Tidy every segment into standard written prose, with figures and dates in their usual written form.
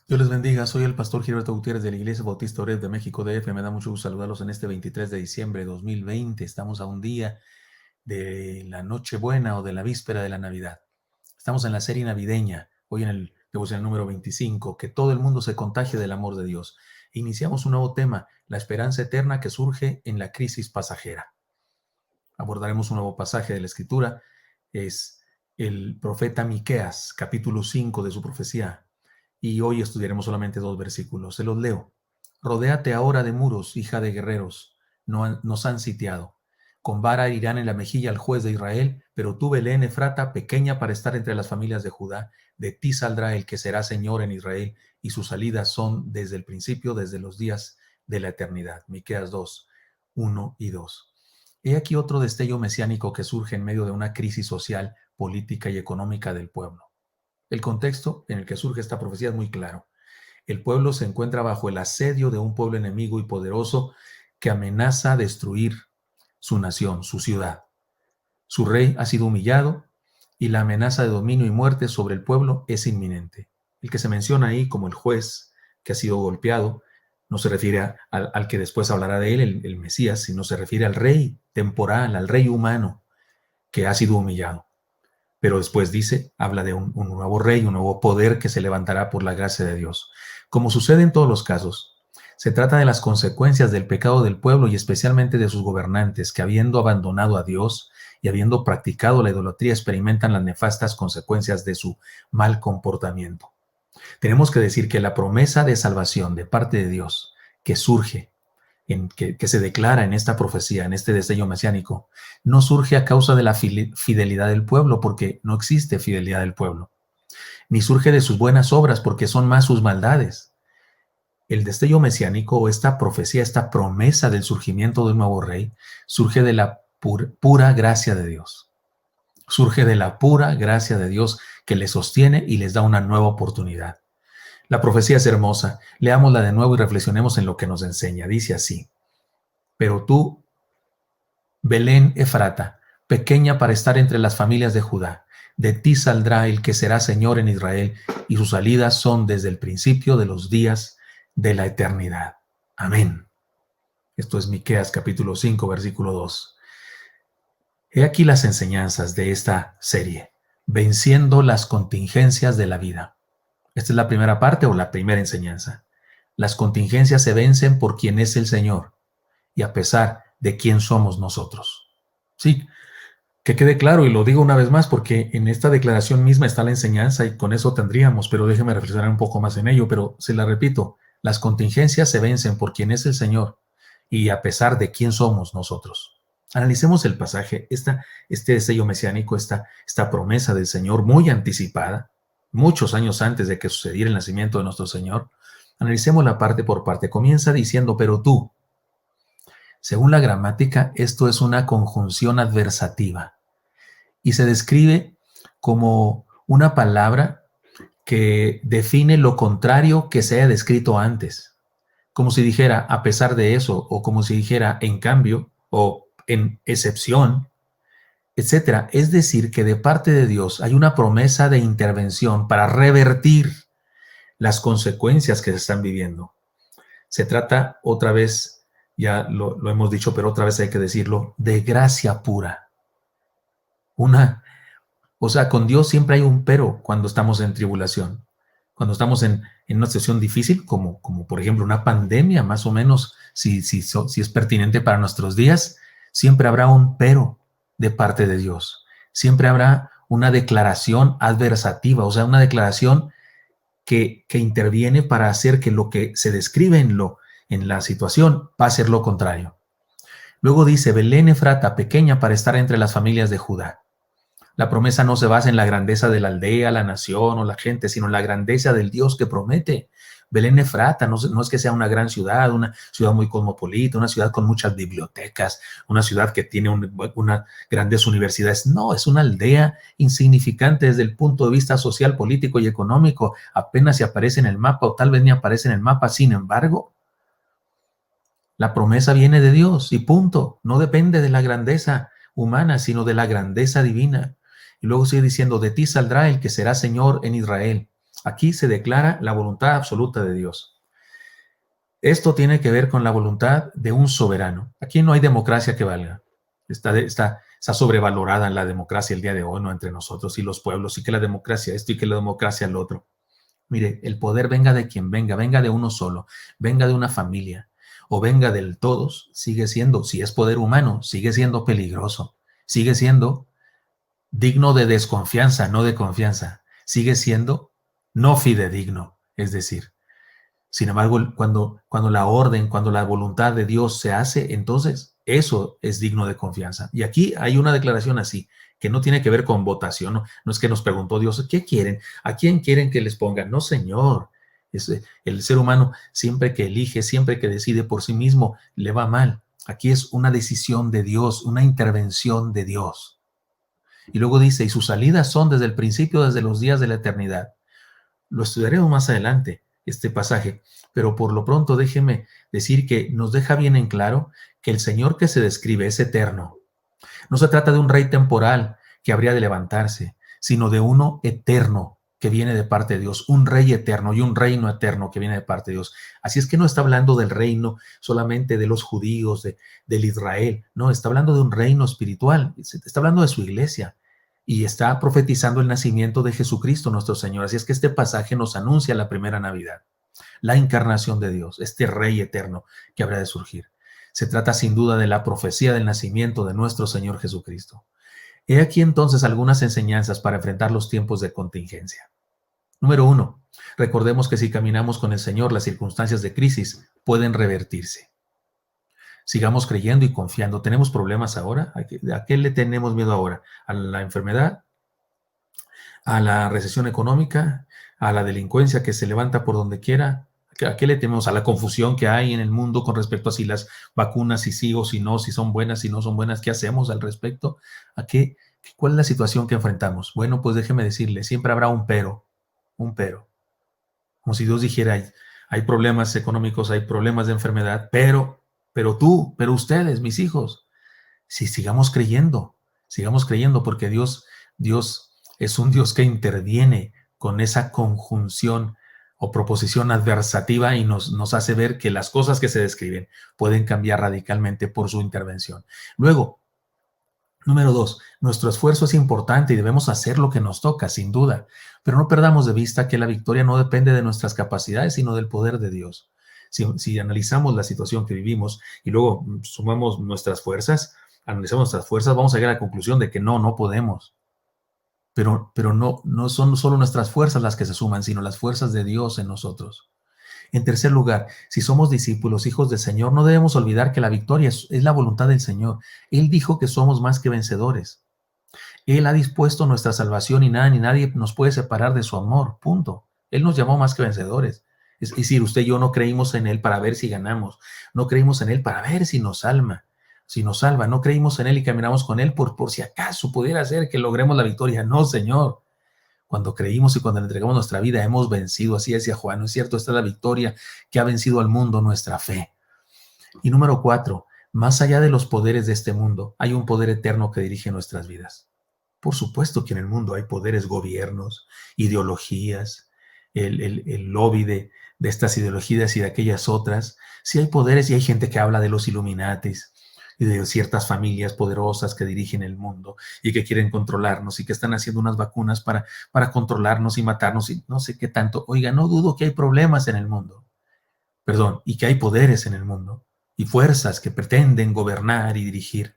Dios les bendiga, soy el pastor Gilberto Gutiérrez de la Iglesia Bautista Oreb de México DF. Me da mucho gusto saludarlos en este 23 de diciembre de 2020. Estamos a un día de la Nochebuena o de la víspera de la Navidad. Estamos en la serie navideña, hoy en el devocional número 25, que todo el mundo se contagie del amor de Dios. Iniciamos un nuevo tema, la esperanza eterna que surge en la crisis pasajera. Abordaremos un nuevo pasaje de la Escritura, es el profeta Miqueas, capítulo 5 de su profecía. Y hoy estudiaremos solamente 2 versículos. Se los leo. Rodéate ahora de muros, hija de guerreros. Nos han sitiado. Con vara irán en la mejilla al juez de Israel, pero tú, Belén Efrata, pequeña para estar entre las familias de Judá, de ti saldrá el que será Señor en Israel, y sus salidas son desde el principio, desde los días de la eternidad. Miqueas 2, 1 y 2. He aquí otro destello mesiánico que surge en medio de una crisis social, política y económica del pueblo. El contexto en el que surge esta profecía es muy claro. El pueblo se encuentra bajo el asedio de un pueblo enemigo y poderoso que amenaza destruir su nación, su ciudad. Su rey ha sido humillado y la amenaza de dominio y muerte sobre el pueblo es inminente. El que se menciona ahí como el juez que ha sido golpeado no se refiere al que después hablará de él, el Mesías, sino se refiere al rey temporal, al rey humano que ha sido humillado. Pero después dice, habla de un nuevo rey, un nuevo poder que se levantará por la gracia de Dios. Como sucede en todos los casos, se trata de las consecuencias del pecado del pueblo y especialmente de sus gobernantes, que habiendo abandonado a Dios y habiendo practicado la idolatría, experimentan las nefastas consecuencias de su mal comportamiento. Tenemos que decir que la promesa de salvación de parte de Dios que surge, que se declara en esta profecía, en este destello mesiánico, no surge a causa de la fidelidad del pueblo, porque no existe fidelidad del pueblo, ni surge de sus buenas obras, porque son más sus maldades. El destello mesiánico o esta profecía, esta promesa del surgimiento de un nuevo rey, surge de la pura gracia de Dios. Surge de la pura gracia de Dios que les sostiene y les da una nueva oportunidad. La profecía es hermosa. Leámosla de nuevo y reflexionemos en lo que nos enseña. Dice así: pero tú, Belén Efrata, pequeña para estar entre las familias de Judá, de ti saldrá el que será Señor en Israel, y sus salidas son desde el principio de los días de la eternidad. Amén. Esto es Miqueas capítulo 5, versículo 2. He aquí las enseñanzas de esta serie, venciendo las contingencias de la vida. Esta es la primera parte o la primera enseñanza. Las contingencias se vencen por quien es el Señor y a pesar de quién somos nosotros. Sí, que quede claro, y lo digo una vez más porque en esta declaración misma está la enseñanza y con eso tendríamos, pero déjeme reflexionar un poco más en ello, pero se la repito, las contingencias se vencen por quien es el Señor y a pesar de quién somos nosotros. Analicemos el pasaje, este sello mesiánico, esta promesa del Señor muy anticipada, muchos años antes de que sucediera el nacimiento de nuestro Señor. Analicémosla parte por parte. Comienza diciendo, pero tú. Según la gramática, esto es una conjunción adversativa y se describe como una palabra que define lo contrario que se haya descrito antes. Como si dijera a pesar de eso, o como si dijera en cambio, o en excepción, etcétera. Es decir, que de parte de Dios hay una promesa de intervención para revertir las consecuencias que se están viviendo. Se trata, otra vez, ya lo hemos dicho, pero otra vez hay que decirlo, de gracia pura. O sea, con Dios siempre hay un pero cuando estamos en tribulación. Cuando estamos en una situación difícil, como por ejemplo una pandemia, más o menos, si es pertinente para nuestros días, siempre habrá un pero de parte de Dios. Siempre habrá una declaración adversativa, o sea, una declaración que interviene para hacer que lo que se describe en la situación va a ser lo contrario. Luego dice, Belén Efrata, pequeña para estar entre las familias de Judá. La promesa no se basa en la grandeza de la aldea, la nación o la gente, sino en la grandeza del Dios que promete. Belén Efrata no es que sea una gran ciudad, una ciudad muy cosmopolita, una ciudad con muchas bibliotecas, una ciudad que tiene unas grandes universidades. No, es una aldea insignificante desde el punto de vista social, político y económico. Apenas si aparece en el mapa o tal vez ni aparece en el mapa. Sin embargo, la promesa viene de Dios y punto. No depende de la grandeza humana, sino de la grandeza divina. Y luego sigue diciendo, de ti saldrá el que será Señor en Israel. Aquí se declara la voluntad absoluta de Dios. Esto tiene que ver con la voluntad de un soberano. Aquí no hay democracia que valga. Está sobrevalorada la democracia el día de hoy, no entre nosotros y los pueblos, y que la democracia esto y que la democracia lo otro. Mire, el poder venga de quien venga, venga de uno solo, venga de una familia o venga del todos, sigue siendo, si es poder humano, sigue siendo peligroso, sigue siendo digno de desconfianza, no de confianza, sigue siendo no fidedigno, es decir, sin embargo, cuando la orden, cuando la voluntad de Dios se hace, entonces eso es digno de confianza. Y aquí hay una declaración así, que no tiene que ver con votación, no es que nos preguntó Dios, ¿qué quieren? ¿A quién quieren que les pongan? No, Señor. El ser humano siempre que elige, siempre que decide por sí mismo, le va mal. Aquí es una decisión de Dios, una intervención de Dios. Y luego dice, y sus salidas son desde el principio, desde los días de la eternidad. Lo estudiaremos más adelante, este pasaje, pero por lo pronto déjeme decir que nos deja bien en claro que el Señor que se describe es eterno. No se trata de un rey temporal que habría de levantarse, sino de uno eterno que viene de parte de Dios, un rey eterno y un reino eterno que viene de parte de Dios. Así es que no está hablando del reino solamente de los judíos, del Israel, no, está hablando de un reino espiritual, está hablando de su iglesia y está profetizando el nacimiento de Jesucristo nuestro Señor. Así es que este pasaje nos anuncia la primera Navidad, la encarnación de Dios, este rey eterno que habrá de surgir. Se trata sin duda de la profecía del nacimiento de nuestro Señor Jesucristo. He aquí entonces algunas enseñanzas para enfrentar los tiempos de contingencia. Número 1. Recordemos que si caminamos con el Señor, las circunstancias de crisis pueden revertirse. Sigamos creyendo y confiando. ¿Tenemos problemas ahora? ¿A qué le tenemos miedo ahora? ¿A la enfermedad? ¿A la recesión económica? ¿A la delincuencia que se levanta por donde quiera? ¿A qué le tememos? ¿A la confusión que hay en el mundo con respecto a si las vacunas, si sí o si no, si son buenas, si no son buenas? ¿Qué hacemos al respecto? ¿Cuál es la situación que enfrentamos? Bueno, pues déjeme decirle, siempre habrá un pero, un pero. Como si Dios dijera, hay problemas económicos, hay problemas de enfermedad, pero ustedes, mis hijos, si sigamos creyendo, porque Dios es un Dios que interviene con esa conjunción o proposición adversativa y nos hace ver que las cosas que se describen pueden cambiar radicalmente por su intervención. Luego, número 2, nuestro esfuerzo es importante y debemos hacer lo que nos toca, sin duda, pero no perdamos de vista que la victoria no depende de nuestras capacidades, sino del poder de Dios. Si analizamos la situación que vivimos y luego sumamos nuestras fuerzas, analizamos nuestras fuerzas, vamos a llegar a la conclusión de que no podemos. Pero no son solo nuestras fuerzas las que se suman, sino las fuerzas de Dios en nosotros. En tercer lugar, si somos discípulos, hijos del Señor, no debemos olvidar que la victoria es la voluntad del Señor. Él dijo que somos más que vencedores. Él ha dispuesto nuestra salvación y nada ni nadie nos puede separar de su amor, punto. Él nos llamó más que vencedores. Es decir, usted y yo no creímos en Él para ver si ganamos, no creímos en Él para ver si nos salva, no creímos en Él y caminamos con Él por si acaso pudiera ser que logremos la victoria. No, Señor. Cuando creímos y cuando le entregamos nuestra vida, hemos vencido. Así decía Juan, ¿no es cierto? Esta es la victoria que ha vencido al mundo, nuestra fe. Y número 4, más allá de los poderes de este mundo, hay un poder eterno que dirige nuestras vidas. Por supuesto que en el mundo hay poderes, gobiernos, ideologías, el lobby de estas ideologías y de aquellas otras. Sí hay poderes y hay gente que habla de los Illuminatis y de ciertas familias poderosas que dirigen el mundo y que quieren controlarnos y que están haciendo unas vacunas para controlarnos y matarnos y no sé qué tanto. Oiga, no dudo que hay problemas en el mundo, perdón, y que hay poderes en el mundo y fuerzas que pretenden gobernar y dirigir,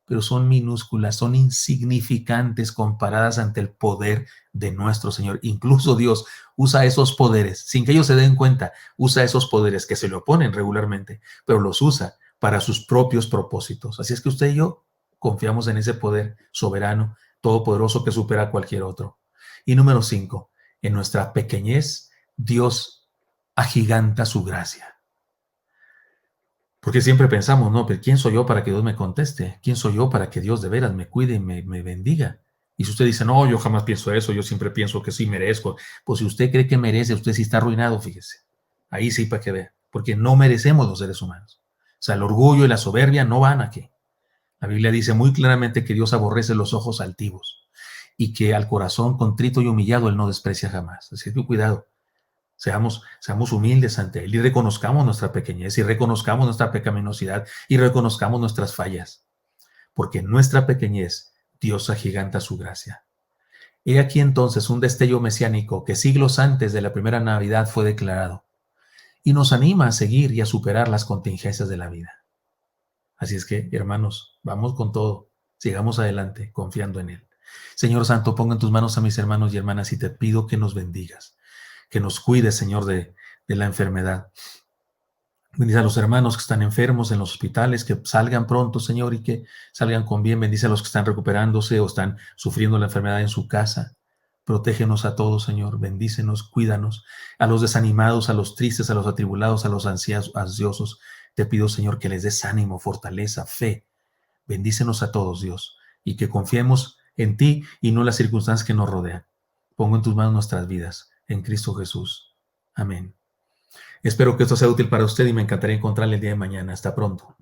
pero son minúsculas, son insignificantes comparadas ante el poder de nuestro Señor. Incluso Dios usa esos poderes, sin que ellos se den cuenta, usa esos poderes que se le oponen regularmente, pero los usa para sus propios propósitos. Así es que usted y yo confiamos en ese poder soberano, todopoderoso que supera a cualquier otro. Y número 5, en nuestra pequeñez, Dios agiganta su gracia. Porque siempre pensamos, no, pero ¿quién soy yo para que Dios me conteste? ¿Quién soy yo para que Dios de veras me cuide y me bendiga? Y si usted dice, no, yo jamás pienso eso, yo siempre pienso que sí merezco. Pues si usted cree que merece, usted sí está arruinado, fíjese. Ahí sí para que vea. Porque no merecemos los seres humanos. O sea, el orgullo y la soberbia no van aquí. La Biblia dice muy claramente que Dios aborrece los ojos altivos y que al corazón contrito y humillado Él no desprecia jamás. Así que cuidado, seamos humildes ante Él y reconozcamos nuestra pequeñez y reconozcamos nuestra pecaminosidad y reconozcamos nuestras fallas, porque en nuestra pequeñez Dios agiganta su gracia. He aquí entonces un destello mesiánico que siglos antes de la primera Navidad fue declarado y nos anima a seguir y a superar las contingencias de la vida. Así es que, hermanos, vamos con todo, sigamos adelante confiando en Él. Señor Santo, ponga en tus manos a mis hermanos y hermanas y te pido que nos bendigas, que nos cuides, Señor, de la enfermedad. Bendice a los hermanos que están enfermos en los hospitales, que salgan pronto, Señor, y que salgan con bien. Bendice a los que están recuperándose o están sufriendo la enfermedad en su casa. Protégenos a todos, Señor. Bendícenos, cuídanos. A los desanimados, a los tristes, a los atribulados, a los ansiosos. Te pido, Señor, que les des ánimo, fortaleza, fe. Bendícenos a todos, Dios, y que confiemos en ti y no en las circunstancias que nos rodean. Pongo en tus manos nuestras vidas, en Cristo Jesús. Amén. Espero que esto sea útil para usted y me encantaría encontrarle el día de mañana. Hasta pronto.